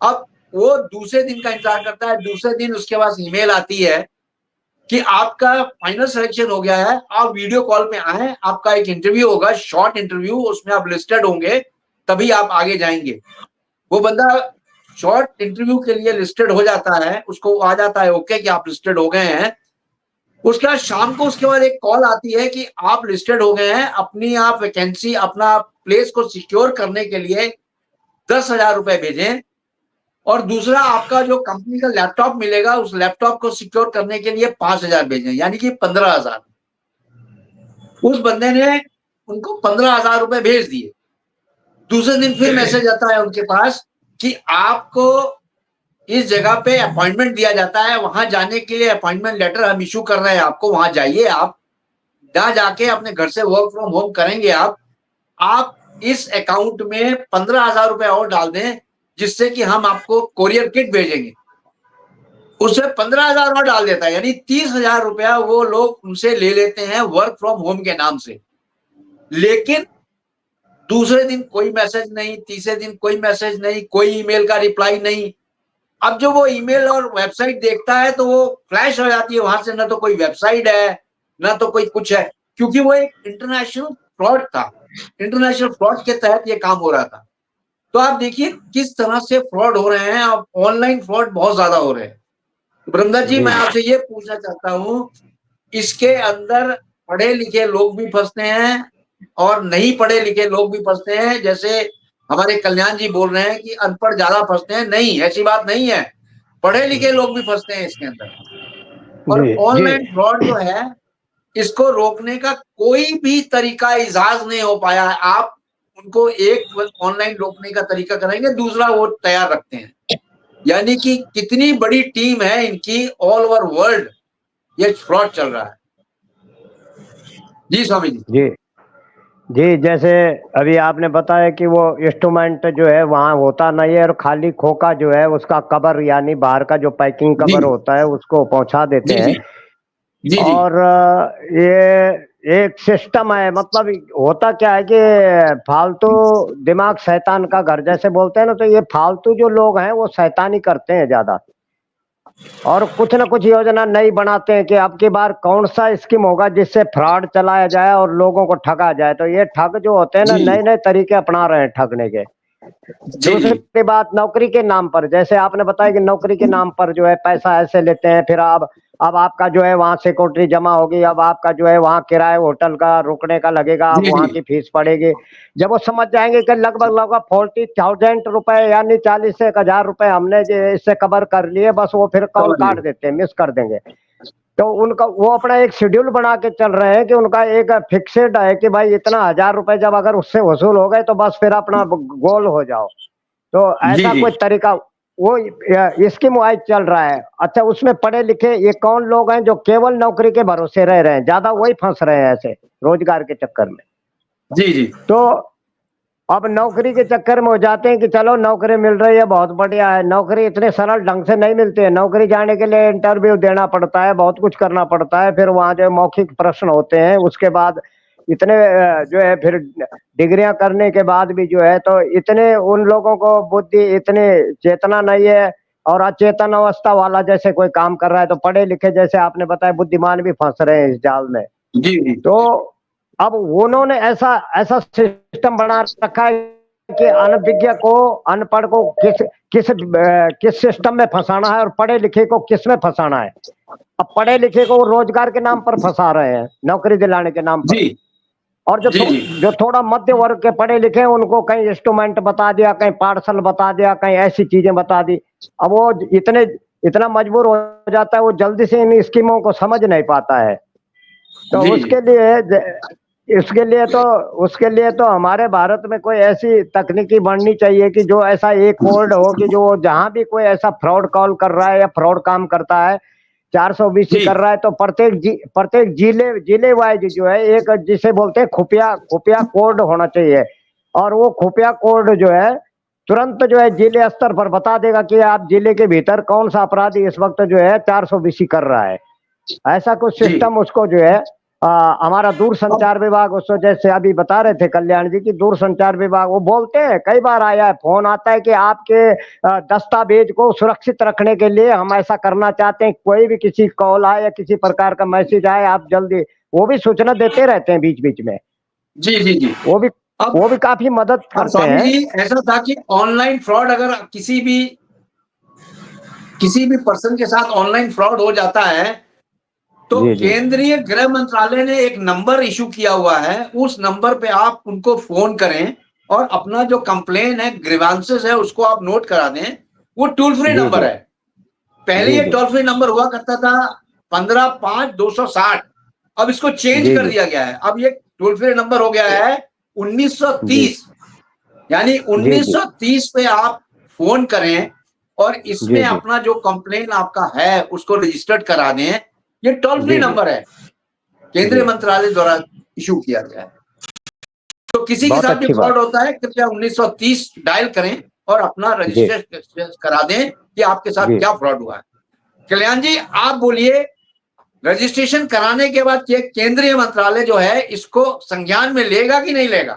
Speaker 2: अब वो दूसरे दिन का इंतजार करता है। दूसरे दिन उसके पास ईमेल आती है कि आपका फाइनल सिलेक्शन हो गया है, आप वीडियो कॉल पे आए, आपका एक इंटरव्यू होगा, शॉर्ट इंटरव्यू, उसमें आप लिस्टेड होंगे, तभी आप आगे जाएंगे। वो बंदा शॉर्ट इंटरव्यू के लिए लिस्टेड हो जाता है, उसको आ जाता है ओके कि आप लिस्टेड हो गए हैं। उसके बाद शाम को उसके बाद एक कॉल आती है कि आप लिस्टेड हो गए हैं, अपनी आप वैकेंसी, अपना प्लेस को सिक्योर करने के लिए 10,000 रुपए भेजें, और दूसरा आपका जो कंपनी का लैपटॉप मिलेगा, उस लैपटॉप को सिक्योर करने के लिए 5,000 भेजें, यानी कि 15,000। उस बंदे ने उनको 15,000 रुपए भेज दिए। दूसरे दिन फिर मैसेज आता है उनके पास कि आपको इस जगह पे अपॉइंटमेंट दिया जाता है, वहां जाने के लिए अपॉइंटमेंट लेटर हम इशू कर रहे हैं आपको, वहां जाइए। आप जहां जाके अपने घर से वर्क फ्रॉम होम करेंगे। आप इस अकाउंट में 15,000 रुपए और डाल दें, जिससे कि हम आपको कोरियर किट भेजेंगे। उसमें 15,000 और डाल देता है, यानी 30,000 रुपया वो लोग उनसे ले लेते हैं वर्क फ्रॉम होम के नाम से। लेकिन दूसरे दिन कोई मैसेज नहीं, तीसरे दिन कोई मैसेज नहीं, कोई ईमेल का रिप्लाई नहीं। अब जो वो ईमेल और वेबसाइट देखता है तो वो फ्लैश हो जाती है, वहां से ना तो कोई वेबसाइट है, ना तो कोई कुछ है, क्योंकि वो एक इंटरनेशनल फ्रॉड था। इंटरनेशनल फ्रॉड के तहत ये काम हो रहा था। तो आप देखिए किस तरह से फ्रॉड हो रहे हैं। अब ऑनलाइन फ्रॉड बहुत ज्यादा हो रहे हैं। ब्रह्मदत्त जी,
Speaker 3: जी
Speaker 2: मैं आपसे ये पूछना चाहता हूँ, इसके अंदर पढ़े लिखे लोग भी फंसते हैं और नहीं पढ़े लिखे लोग भी फंसते हैं। जैसे हमारे कल्याण जी बोल रहे हैं कि अनपढ़ ज्यादा फंसते हैं, नहीं, ऐसी बात नहीं है। पढ़े लिखे लोग भी फंसते हैं इसके अंदर। और
Speaker 3: जी जी
Speaker 2: ऑनलाइन फ्रॉड जो है, इसको रोकने का कोई भी तरीका इजाज नहीं हो पाया है। आप उनको एक ऑनलाइन रोकने का तरीका करेंगे, दूसरा वो तैयार रखते हैं। यानी कि कितनी बड़ी टीम है इनकी, ऑल ओवर वर्ल्ड ये फ्रॉड चल रहा है। जी स्वामी जी।
Speaker 3: जी जी। जैसे अभी आपने बताया कि वो इंस्ट्रूमेंट जो है वहाँ होता नहीं है और खाली खोखा जो है उसका कवर, यानी बाहर का जो पैकिंग
Speaker 2: जी
Speaker 3: कवर होता है उसको पहुंचा देते
Speaker 2: जी
Speaker 3: हैं।
Speaker 2: जी जी जी
Speaker 3: और ये एक सिस्टम है। मतलब होता क्या है कि फालतू दिमाग शैतान का घर जैसे बोलते हैं ना, तो ये फालतू जो लोग हैं वो शैतानी करते हैं ज्यादा, और कुछ ना कुछ योजना नई बनाते हैं कि अब की बार कौन सा स्कीम होगा जिससे फ्रॉड चलाया जाए और लोगों को ठगा जाए। तो ये ठग जो होते हैं ना,
Speaker 2: जी
Speaker 3: नए नए तरीके अपना रहे हैं ठगने के।
Speaker 2: जी जी
Speaker 3: दूसरी बात, नौकरी के नाम पर, जैसे आपने बताया कि नौकरी के नाम पर जो है पैसा ऐसे लेते हैं, फिर अब आपका जो है वहाँ सिक्योरिटी जमा होगी, अब आपका जो है वहाँ किराए होटल का रुकने का लगेगा, अब
Speaker 2: जी
Speaker 3: वहाँ
Speaker 2: जी
Speaker 3: की फीस पड़ेगी। जब वो समझ जाएंगे कि लगभग लगभग 40,000 रुपए यानी 40 से 1,000 रुपए हमने इससे कवर कर लिए, बस वो फिर कॉल
Speaker 2: समझ
Speaker 3: काट
Speaker 2: गए।
Speaker 3: देते हैं, मिस कर देंगे। तो उनका वो अपना एक शेड्यूल बना के चल रहे हैं कि उनका एक फिक्सेड है कि भाई इतना 1,000 रुपए जब अगर उससे वसूल हो गए तो बस फिर अपना गोल हो जाओ। तो
Speaker 2: जी
Speaker 3: ऐसा
Speaker 2: जी
Speaker 3: कोई तरीका वो इसकी मुआइज चल रहा है। अच्छा, उसमें पढ़े लिखे ये कौन लोग हैं जो केवल नौकरी के भरोसे रह रहे हैं, ज्यादा वही फंस रहे हैं ऐसे रोजगार के चक्कर में।
Speaker 2: जी जी
Speaker 3: तो अब नौकरी के चक्कर में हो जाते हैं कि चलो नौकरी मिल रही है, बहुत बढ़िया है। नौकरी इतने सरल ढंग से नहीं मिलती है। नौकरी जाने के लिए इंटरव्यू देना पड़ता है, बहुत कुछ करना पड़ता है, फिर वहाँ जो है मौखिक प्रश्न होते हैं, उसके बाद इतने जो है फिर डिग्रियां करने के बाद भी जो है, तो इतने उन लोगों को बुद्धि, इतनी चेतना नहीं है। और अचेतन अवस्था वाला जैसे कोई काम कर रहा है, तो पढ़े लिखे जैसे आपने बताया बुद्धिमान भी फंस रहे हैं इस जाल में।
Speaker 2: जी जी
Speaker 3: तो अब उन्होंने ऐसा ऐसा सिस्टम बना रखा है कि अनभिज्ञ को, अनपढ़ को किस सिस्टम में फंसाना है और पढ़े लिखे को किस में फंसाना है। अब पढ़े लिखे को वो रोजगार के नाम पर फंसा रहे हैं, नौकरी दिलाने के नाम पर।
Speaker 2: जी
Speaker 3: और
Speaker 2: जी जी
Speaker 3: जो थोड़ा मध्य वर्ग के पढ़े लिखे हैं उनको कहीं इंस्ट्रूमेंट बता दिया, कहीं पार्सल बता दिया, कहीं ऐसी चीजें बता दी। अब वो इतने इतना मजबूर हो जाता है, वो जल्दी से इन स्कीमों को समझ नहीं पाता है। तो
Speaker 2: जी।
Speaker 3: उसके लिए तो हमारे भारत में कोई ऐसी तकनीकी बननी चाहिए कि जो ऐसा एक कोड हो कि जो जहां भी कोई ऐसा फ्रॉड कॉल कर रहा है या फ्रॉड काम करता है, 420
Speaker 2: जी
Speaker 3: कर रहा है, तो प्रत्येक जिले वाइज जो है एक जिसे बोलते हैं खुफिया कोड होना चाहिए। और वो खुफिया कोड जो है तुरंत जो है जिले स्तर पर बता देगा कि आप जिले के भीतर कौन सा अपराधी इस वक्त जो है 420 कर रहा है। ऐसा कुछ
Speaker 2: जी।
Speaker 3: सिस्टम उसको जो है हमारा दूरसंचार विभाग, उसको जैसे अभी बता रहे थे कल्याण जी की, दूरसंचार विभाग वो बोलते हैं, कई बार आया है, फोन आता है कि आपके दस्तावेज को सुरक्षित रखने के लिए हम ऐसा करना चाहते हैं, कोई भी किसी कॉल आए या किसी प्रकार का मैसेज आए आप जल्दी, वो भी सूचना देते रहते हैं बीच बीच में।
Speaker 2: जी जी जी।
Speaker 3: वो भी काफी मदद
Speaker 2: अब
Speaker 3: करते
Speaker 2: स्वामी
Speaker 3: हैं।
Speaker 2: जी ऐसा था कि ऑनलाइन फ्रॉड अगर किसी भी पर्सन के साथ ऑनलाइन फ्रॉड हो जाता है तो
Speaker 3: जी जी
Speaker 2: केंद्रीय गृह मंत्रालय ने एक नंबर इशू किया हुआ है, उस नंबर पे आप उनको फोन करें और अपना जो कंप्लेन है, ग्रीवांसेस है, उसको आप नोट करा दें। वो टोल फ्री
Speaker 3: जी
Speaker 2: नंबर
Speaker 3: जी
Speaker 2: है। पहले
Speaker 3: जी
Speaker 2: ये
Speaker 3: जी
Speaker 2: टोल फ्री नंबर हुआ करता था 15 5 260, अब इसको चेंज
Speaker 3: जी
Speaker 2: कर
Speaker 3: जी
Speaker 2: दिया गया है। अब ये टोल फ्री नंबर हो गया है
Speaker 3: जी
Speaker 2: 1930। यानी
Speaker 3: जी जी
Speaker 2: 1930 पे आप फोन करें और इसमें
Speaker 3: जी जी
Speaker 2: अपना जो कंप्लेन आपका है उसको रजिस्टर्ड करा दें। ये टोल फ्री
Speaker 3: जी जी
Speaker 2: नंबर है, केंद्रीय
Speaker 3: जी
Speaker 2: मंत्रालय द्वारा इशू किया गया है। तो किसी के
Speaker 3: बहुत
Speaker 2: साथ भी
Speaker 3: अच्छी
Speaker 2: फ्रॉड
Speaker 3: बात।
Speaker 2: होता है कृपया 1930 डायल करें और अपना
Speaker 3: जी
Speaker 2: रजिस्टर करा दें कि आपके साथ
Speaker 3: जी
Speaker 2: क्या फ्रॉड हुआ है। कल्याण जी आप बोलिए, रजिस्ट्रेशन कराने के बाद ये केंद्रीय मंत्रालय जो है इसको संज्ञान में लेगा कि नहीं लेगा?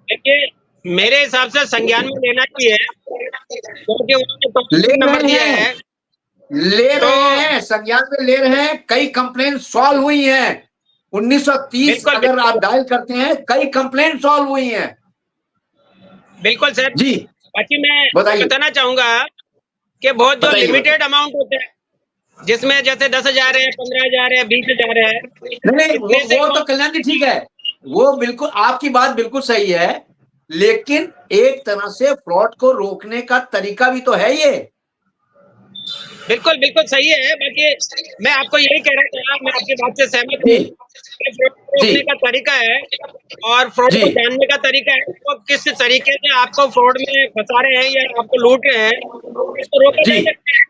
Speaker 4: देखिए, मेरे हिसाब से संज्ञान में लेना चाहिए, क्योंकि उन्होंने टोल
Speaker 2: ले
Speaker 4: फ्री नंबर
Speaker 2: रहे
Speaker 4: दिया
Speaker 2: हैं,
Speaker 4: है।
Speaker 2: ले
Speaker 4: तो
Speaker 2: रहे हैं, संज्ञान में ले रहे हैं। कई कंप्लेन सॉल्व हुई हैं। 1930
Speaker 4: बिल्कुल
Speaker 2: अगर आप
Speaker 4: बिल्कुल
Speaker 2: डायल करते हैं, कई कंप्लेन सॉल्व हुई हैं।
Speaker 4: बिल्कुल सर।
Speaker 2: जी
Speaker 4: बाकी मैं
Speaker 2: बताइए,
Speaker 4: बताना चाहूंगा कि बहुत जो
Speaker 2: बताइए बताइए।
Speaker 4: लिमिटेड अमाउंट होता है, जिसमें जैसे 10,000 है, 15,000 है, 20,000 है,
Speaker 2: नहीं नहीं,
Speaker 4: इतने से
Speaker 2: वो तो
Speaker 4: अमाउंट।
Speaker 2: कल्याण जी ठीक है, वो बिल्कुल आपकी बात बिल्कुल सही है, लेकिन एक तरह से फ्रॉड को रोकने का तरीका भी तो है ये।
Speaker 4: बिल्कुल बिल्कुल सही है। बाकी मैं आपको यही कह रहा था, मैं आपकी बात से सहमत
Speaker 2: जी
Speaker 4: हूँ कि फ्रॉड को
Speaker 2: जी
Speaker 4: रोकने का तरीका है और फ्रॉड
Speaker 2: जी
Speaker 4: को जानने का तरीका है, तो किस तरीके से आपको फ्रॉड में फंसा रहे हैं या आपको लूट रहे हैं, इसको रोका
Speaker 2: जी,
Speaker 4: जा सकता है।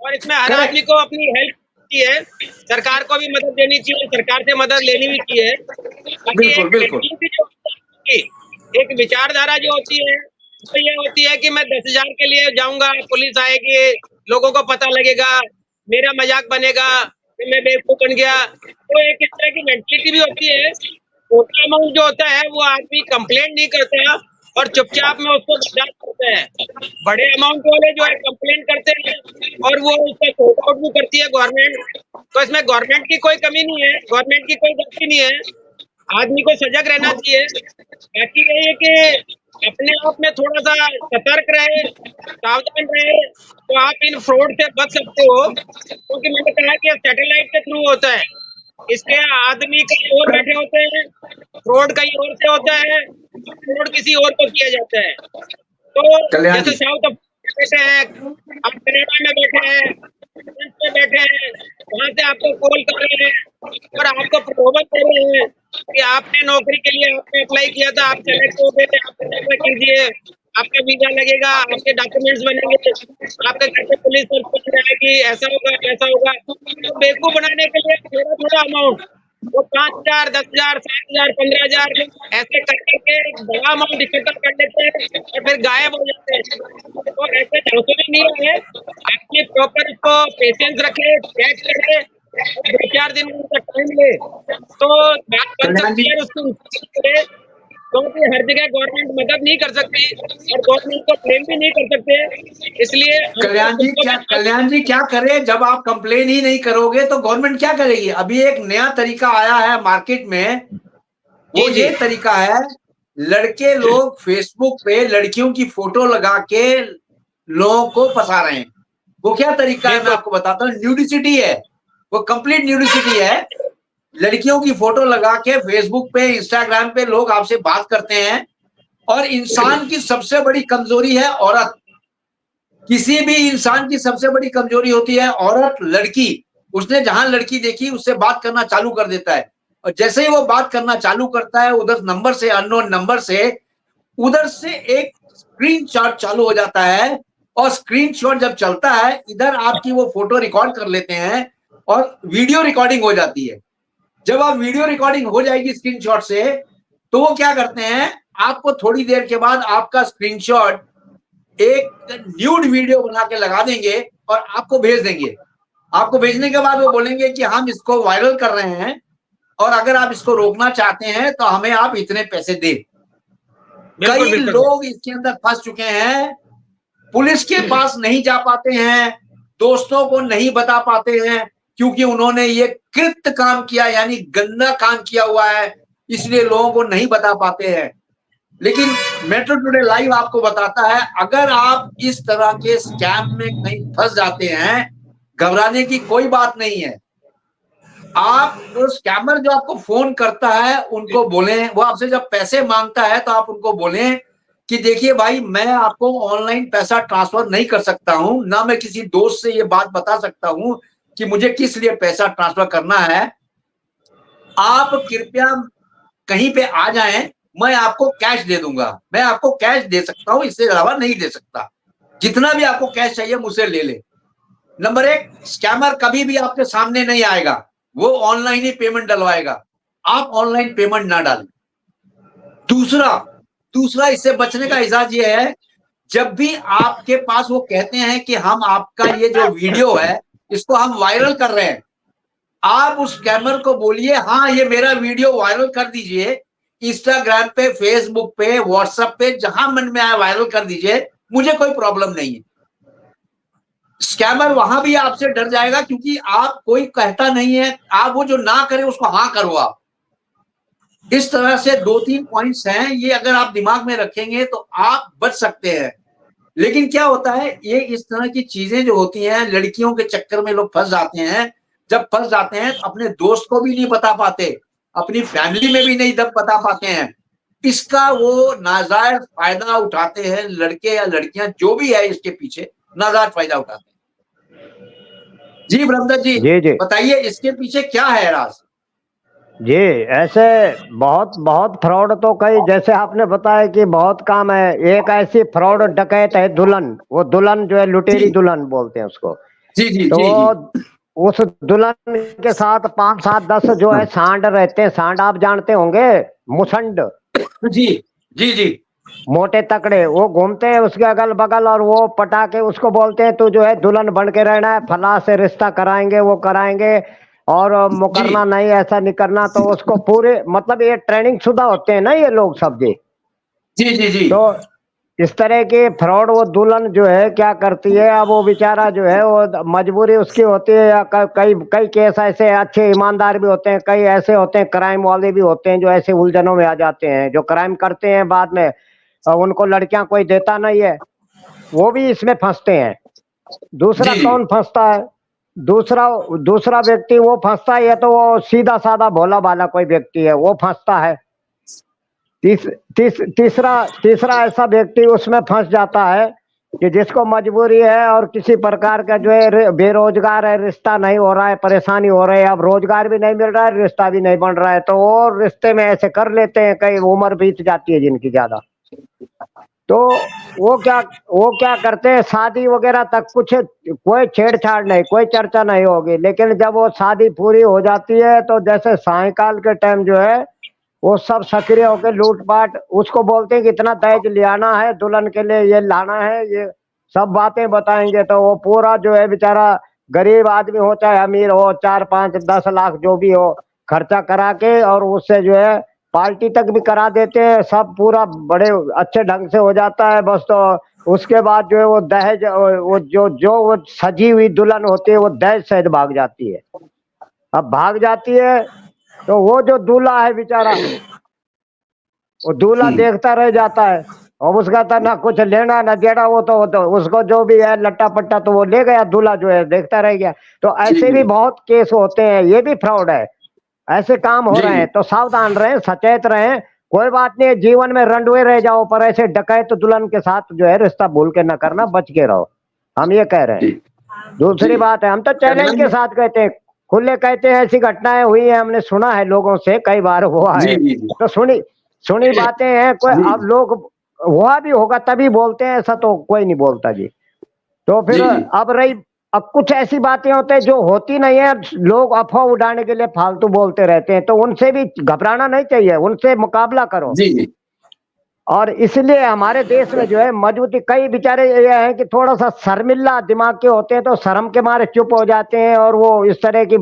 Speaker 4: और इसमें हर आदमी
Speaker 2: करेक्ट,
Speaker 4: को अपनी हेल्प चाहिए, सरकार को भी मदद देनी चाहिए, सरकार से मदद लेनी भी चाहिए। बाकी
Speaker 2: बिल्कुल
Speaker 4: एक
Speaker 2: बिल्कुल।
Speaker 4: व्यक्ति की जो एक विचारधारा जो होती है वो ये होती है कि मैं 10,000 के लिए जाऊंगा, पुलिस आएगी, लोगों को पता लगेगा, मेरा मजाक बनेगा कि मैं बेवकूफ बन गया। तो एक इस तरह की मेंटलिटी भी होती है। छोटा अमाउंट जो होता है वो आदमी कंप्लेंट नहीं करता और चुपचाप में उसको बर्दाश्त करता है। बड़े अमाउंट वाले जो है कंप्लेंट करते हैं और वो उसका सॉर्ट आउट भी करती है गवर्नमेंट। तो इसमें गवर्नमेंट की कोई कमी नहीं है, गवर्नमेंट की कोई गलती नहीं है, आदमी को सजग रहना चाहिए। बाकी यही है कि अपने आप में थोड़ा सा सतर्क रहे, सावधान रहे, तो आप इन फ्रॉड से बच सकते हो। क्योंकि मैंने कहा कि सैटेलाइट के थ्रू होता है, इसके आदमी कहीं और बैठे होते हैं, फ्रॉड कहीं और से होता है, फ्रॉड किसी और को किया जाता है। तो
Speaker 2: कल्याण
Speaker 4: जैसे
Speaker 2: जी,
Speaker 4: साउथ अफ्रीका में बैठे हैं, आप कनाडा में बैठे हैं, फ्रांस में बैठे हैं, वहां से आपको कॉल कर रहे हैं और आपको प्रलोभन दे रहे हैं कि आपने नौकरी के लिए आपने अप्लाई किया था, आप सेलेक्ट हो गए, आप ऐसा कीजिए, आपका वीजा लगेगा, आपके डॉक्यूमेंट्स बनेंगे, आपके घर पे पुलिस सर्च आएगी, ऐसा होगा वैसा होगा। तो बेवकूफ बनाने के लिए थोड़ा थोड़ा अमाउंट, वो 5,000, 10,000, 7,000, 15,000 ऐसे कर करके एक बड़ा अमाउंट इकट्ठा कर लेते हैं और फिर गायब हो जाते हैं। तो ऐसे ढंग से नहीं रहे, आपने प्रॉपर इसको पेशेंस रखे, चेक करे और 2-4 दिन का टाइम ले तो बात बन
Speaker 2: कल्याण
Speaker 4: सकती
Speaker 2: जी,
Speaker 4: है। उसको करे, क्योंकि हर जगह गवर्नमेंट मदद नहीं कर सकती और गवर्नमेंट को ब्लेम भी नहीं कर सकते। इसलिए हमको सबको भी
Speaker 2: कल्याण जी क्या करे, जब आप कंप्लेन ही नहीं करोगे तो गवर्नमेंट क्या करेगी? अभी एक नया तरीका आया है मार्केट में, वो
Speaker 4: जी जी
Speaker 2: ये तरीका है, लड़के लोग फेसबुक पे लड़कियों की फोटो लगा के लोगों को फंसा रहे हैं। वो क्या तरीका है मैं
Speaker 4: बिल्कुल
Speaker 2: आपको बताता हूँ, न्यूडिसिटी है, वो कंप्लीट न्यूडिसिटी है। लड़कियों की फोटो लगा के फेसबुक पे, इंस्टाग्राम पे लोग आपसे बात करते हैं। और इंसान की सबसे बड़ी कमजोरी है औरत, किसी भी इंसान की सबसे बड़ी कमजोरी होती है औरत, लड़की। उसने जहां लड़की देखी उससे बात करना चालू कर देता है, और जैसे ही वो बात करना चालू करता है उधर नंबर से, अननोन नंबर से, उधर से एक स्क्रीनशॉट चालू हो जाता है, और स्क्रीनशॉट जब चलता है इधर आपकी वो फोटो रिकॉर्ड कर लेते हैं और वीडियो रिकॉर्डिंग हो जाती है। जब आप वीडियो रिकॉर्डिंग हो जाएगी स्क्रीनशॉट से, तो वो क्या करते हैं, आपको थोड़ी देर के बाद आपका स्क्रीनशॉट एक न्यूड वीडियो बना के लगा देंगे और आपको भेज देंगे। आपको भेजने के बाद वो बोलेंगे कि हम इसको वायरल कर रहे हैं, और अगर आप इसको रोकना चाहते हैं तो हमें आप इतने पैसे दें।
Speaker 4: बिल्कुल
Speaker 2: कई
Speaker 4: बिल्कुल
Speaker 2: लोग इसके अंदर फंस चुके हैं, पुलिस के पास नहीं जा पाते हैं, दोस्तों को नहीं बता पाते हैं, क्योंकि उन्होंने ये कृत्य काम किया, यानी गंदा काम किया हुआ है, इसलिए लोगों को नहीं बता पाते हैं। लेकिन मेट्रो टुडे लाइव आपको बताता है, अगर आप इस तरह के स्कैम में कहीं फंस जाते हैं, घबराने की कोई बात नहीं है। आप जो स्कैमर जो आपको फोन करता है उनको बोलें, वो आपसे जब पैसे मांगता है तो आप उनको बोलें कि देखिए भाई, मैं आपको ऑनलाइन पैसा ट्रांसफर नहीं कर सकता हूं, ना मैं किसी दोस्त से ये बात बता सकता हूं कि मुझे किस लिए पैसा ट्रांसफर करना है। आप कृपया कहीं पे आ जाएं, मैं आपको कैश दे दूंगा, मैं आपको कैश दे सकता हूं, इससे अलावा नहीं दे सकता। जितना भी आपको कैश चाहिए मुझसे ले ले। नंबर एक, स्कैमर कभी भी आपके सामने नहीं आएगा, वो ऑनलाइन ही पेमेंट डलवाएगा। आप ऑनलाइन पेमेंट ना डालें। दूसरा दूसरा इससे बचने का इजाज ये है, जब भी आपके पास वो कहते हैं कि हम आपका ये जो वीडियो है इसको हम वायरल कर रहे हैं, आप उस स्कैमर को बोलिए हाँ ये मेरा वीडियो वायरल कर दीजिए, इंस्टाग्राम पे, फेसबुक पे, व्हाट्सएप पे, जहां मन में आए वायरल कर दीजिए, मुझे कोई प्रॉब्लम नहीं है। स्कैमर वहां भी आपसे डर जाएगा, क्योंकि आप कोई कहता नहीं है, आप वो जो ना करे उसको हाँ करो आप। इस तरह से 2-3 पॉइंट्स हैं, ये अगर आप दिमाग में रखेंगे तो आप बच सकते हैं। लेकिन क्या होता है, ये इस तरह की चीजें जो होती हैं, लड़कियों के चक्कर में लोग फंस जाते हैं। जब फंस जाते हैं तो अपने दोस्त को भी नहीं बता पाते, अपनी फैमिली में भी नहीं बता पाते हैं। इसका वो नाजायज फायदा उठाते हैं, लड़के या लड़कियां जो भी है इसके पीछे नाजायज फायदा उठाते हैं। जी ब्रह्मदत्त जी,
Speaker 3: जी जी
Speaker 2: बताइए इसके पीछे क्या है राज?
Speaker 3: जी, ऐसे बहुत बहुत फ्रॉड तो कई, जैसे आपने बताया कि बहुत काम है। एक ऐसी फ्रॉड डकैत है दुल्हन, वो दुल्हन जो है लुटेरी
Speaker 2: जी
Speaker 3: दुल्हन बोलते हैं उसको।
Speaker 2: जी जी
Speaker 3: तो
Speaker 2: जी जी
Speaker 3: वो उस दुल्हन के साथ 5 7 10 जो है सांड रहते हैं। सांड आप जानते होंगे, मुसंड,
Speaker 2: जी जी जी
Speaker 3: मोटे तकड़े, वो घूमते हैं उसके अगल बगल, और वो पटा के उसको बोलते हैं तू जो है दुल्हन बन के रहना है, फला से रिश्ता कराएंगे, वो कराएंगे, और मुकरना नहीं, ऐसा नहीं करना। तो उसको पूरे, मतलब ये ट्रेनिंग शुदा होते हैं ना ये लोग सब जी।
Speaker 2: जी जी जी
Speaker 3: तो इस तरह के फ्रॉड, वो दुल्हन जो है क्या करती है, अब वो बेचारा जो है वो मजबूरी उसकी होती है, या कई कई केस ऐसे अच्छे ईमानदार भी होते हैं, कई ऐसे होते हैं क्राइम वाले भी होते हैं जो ऐसे उलझनों में आ जाते हैं, जो क्राइम करते हैं बाद में उनको लड़कियां कोई देता नहीं है, वो भी इसमें फंसते हैं। दूसरा
Speaker 2: जी
Speaker 3: कौन फंसता है? दूसरा दूसरा व्यक्ति वो फंसता है, या तो वो सीधा साधा भोला भाला कोई व्यक्ति है वो फंसता है। तीसरा तीसरा ऐसा व्यक्ति उसमें फंस जाता है कि जिसको मजबूरी है और किसी प्रकार का जो है बेरोजगार है, रिश्ता नहीं हो रहा है, परेशानी हो रही है, अब रोजगार भी नहीं मिल रहा है, रिश्ता भी नहीं बन रहा है, तो वो रिश्ते में ऐसे कर लेते हैं, कई उम्र बीत जाती है जिनकी ज्यादा। तो वो क्या करते हैं, शादी वगैरह तक कुछ कोई छेड़छाड़ नहीं, कोई चर्चा नहीं होगी, लेकिन जब वो शादी पूरी हो जाती है तो जैसे सायकाल के टाइम जो है वो सब सक्रिय होकर लूटपाट, उसको बोलते हैं कि इतना दहेज ले आना है दुल्हन के लिए, ये लाना है, ये सब बातें बताएंगे। तो वो पूरा जो है बेचारा, गरीब आदमी हो चाहे अमीर हो, 4 5 10 लाख जो भी हो, खर्चा करा के और उससे जो है पार्टी तक भी करा देते हैं, सब पूरा बड़े अच्छे ढंग से हो जाता है बस। तो उसके बाद जो है वो दहेज, वो जो वो सजी हुई दुल्हन होती है वो दहेज सहित भाग जाती है। अब भाग जाती है तो वो जो दूल्हा है बेचारा, वो दूल्हा देखता रह जाता है, और उसका तो ना कुछ लेना ना देना, वो तो उसको जो भी है लट्टा पट्टा तो वो ले गया, दूल्हा जो है देखता रह गया। तो ऐसे भी बहुत केस होते हैं, ये भी फ्रॉड है, ऐसे काम हो रहे हैं। तो सावधान रहें, सचेत रहें। कोई बात नहीं, जीवन में रंडुए रह जाओ पर ऐसे डकैत दुल्हन के साथ जो है रिश्ता भूल के न करना, बच के रहो। हम ये कह रहे हैं। दूसरी बात है, हम तो चैलेंज के साथ कहते हैं, खुले कहते हैं ऐसी घटनाएं हुई है, हमने सुना है लोगों से, कई बार हुआ है। तो सुनी बातें हैं, कोई अब लोग हुआ भी होगा तभी बोलते हैं, ऐसा तो कोई नहीं बोलता जी। तो फिर अब कुछ ऐसी बातें होते हैं जो होती नहीं है, लोग अफवाह उड़ाने के लिए फालतू बोलते रहते हैं, तो उनसे भी घबराना नहीं चाहिए, उनसे मुकाबला करो। और इसलिए हमारे देश में जो है मजबूती, कई बेचारे ये हैं कि थोड़ा सा शर्मिला दिमाग के होते हैं, तो शर्म के मारे चुप हो जाते हैं और वो इस तरह की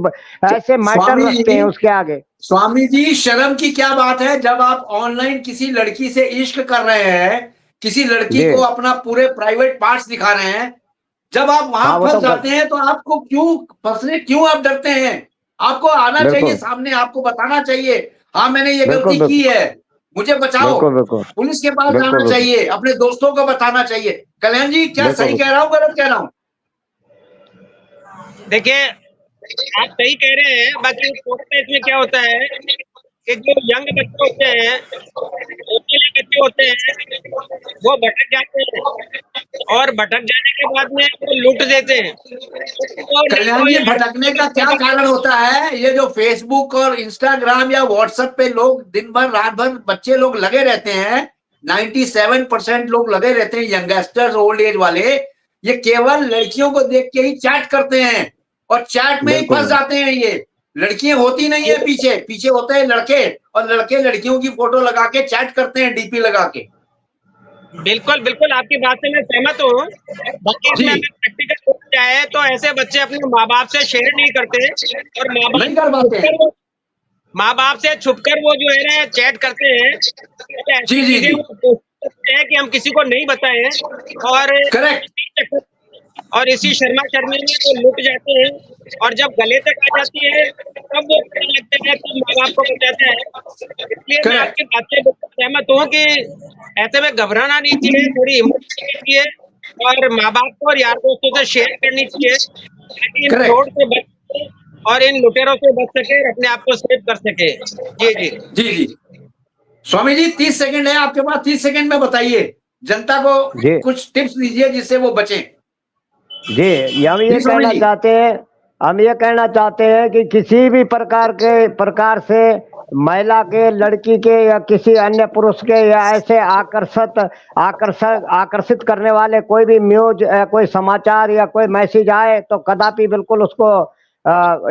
Speaker 3: ऐसे मैटर रखते हैं उसके आगे।
Speaker 2: स्वामी जी, शर्म की क्या बात है? जब आप ऑनलाइन किसी लड़की से इश्क कर रहे हैं, किसी लड़की को अपना पूरे प्राइवेट पार्ट्स दिखा रहे हैं, जब आप वहां फंस जाते हैं तो आपको क्यों आप डरते हैं? आपको आना चाहिए सामने, आपको बताना चाहिए, हाँ मैंने ये गलती की है, मुझे बचाओ। पुलिस के पास जाना चाहिए, अपने दोस्तों को बताना चाहिए। कल्याण जी, क्या सही कह रहा हूँ, गलत कह रहा हूँ?
Speaker 4: देखिए, आप सही कह रहे हैं, बाकी इसमें क्या होता है कि जो यंग बच्चे होते हैं, बच्चे होते हैं, वो भटक जाते हैं और भटक जाने के बाद में वो लूट देते हैं।
Speaker 2: कल्याण जी, भटकने का क्या कारण होता है? ये जो फेसबुक और इंस्टाग्राम या व्हाट्सएप पे लोग दिन भर रात भर बच्चे लोग लगे रहते हैं, 97% लोग लगे रहते हैं, यंगस्टर्स, ओल्ड एज वाले, ये केवल लड़कियों को देख के ही चैट करते हैं और चैट में ही फंस जाते हैं। ये लड़कियां होती नहीं है, पीछे होते हैं लड़के, और लड़के लड़कियों की फोटो लगा के चैट करते हैं, डीपी लगा के।
Speaker 4: बिल्कुल बिल्कुल, आपकी बात से मैं सहमत हूँ। बाकी इसमें अगर प्रैक्टिकल हो जाए तो ऐसे बच्चे अपने माँ बाप से शेयर नहीं करते और माँ बाप से छुपकर वो जो है ना चैट करते हैं। ऐसी चीजें है कि हम किसी को नहीं बताएं और इसी शर्मा शर्मी में वो लुट जाते हैं, और जब गले तक आ जाती है तब वो करने लगते हैं, तब माँ बाप को बताते हैं। इसलिए मैं आपकी बात से सहमत हूँ कि ऐसे में घबराना नहीं चाहिए, थोड़ी हिम्मत चाहिए और माँ बाप को और यार दोस्तों से शेयर करनी चाहिए, ताकि इन फ्रॉड से बच सके और इन लुटेरों से बच सके और अपने आप को सेव कर सके। जी जी जी
Speaker 2: जी। स्वामी जी, 30 सेकंड है आपके पास, 30 सेकंड में बताइए, जनता को कुछ टिप्स दीजिए जिससे वो बचें।
Speaker 3: जी, हम ये कहना चाहते हैं कि किसी भी प्रकार से महिला के, लड़की के या किसी अन्य पुरुष के या ऐसे आकर्षित करने वाले कोई भी न्यूज, कोई समाचार या कोई मैसेज आए तो कदापि बिल्कुल उसको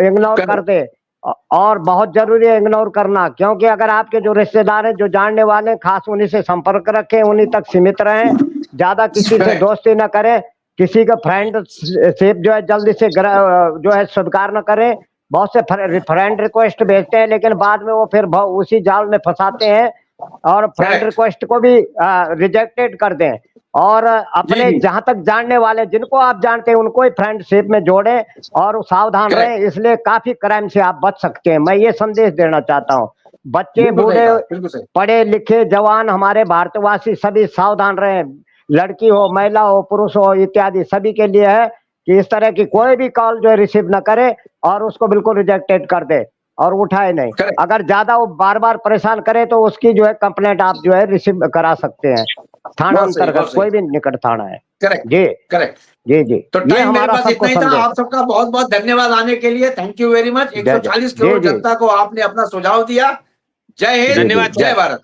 Speaker 3: इग्नोर कर दे। और बहुत जरूरी है इग्नोर करना, क्योंकि अगर आपके जो रिश्तेदार हैं, जो जानने वाले हैं, खास उन्हीं से संपर्क रखें, उन्हीं तक सीमित रहें, ज्यादा किसी से दोस्ती न करें, किसी का फ्रेंड शिप जो है जल्दी से जो है स्वीकार न करें। बहुत से फ्रेंड रिक्वेस्ट भेजते हैं लेकिन बाद में वो फिर उसी जाल में फंसाते हैं और फ्रेंड रिक्वेस्ट को भी रिजेक्टेड कर दें। और अपने जहां तक जानने वाले, जिनको आप जानते हैं, उनको ही फ्रेंडशिप में जोड़ें और सावधान रहें। इसलिए काफी क्राइम से आप बच सकते हैं। मैं ये संदेश देना चाहता हूँ, बच्चे, बूढ़े, पढ़े लिखे, जवान, हमारे भारतवासी सभी सावधान रहें। लड़की हो, महिला हो, पुरुष हो इत्यादि, सभी के लिए है कि इस तरह की कोई भी कॉल जो है रिसीव न करे और उसको बिल्कुल रिजेक्टेड कर दे और उठाए नहीं। अगर ज्यादा वो बार बार परेशान करे तो उसकी जो है कंप्लेंट आप जो है रिसीव करा सकते हैं, थाना अंतर्गत, कोई भी निकट थाना है। जी जी।
Speaker 2: तो टाइम मेरे पास इतना ही था। आप सबका बहुत बहुत धन्यवाद आने के लिए, thank you very much. 140 crore जनता को आपने अपना सुझाव दिया। जय हिंद, जय भारत।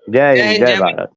Speaker 3: जय हिंद, जय भारत।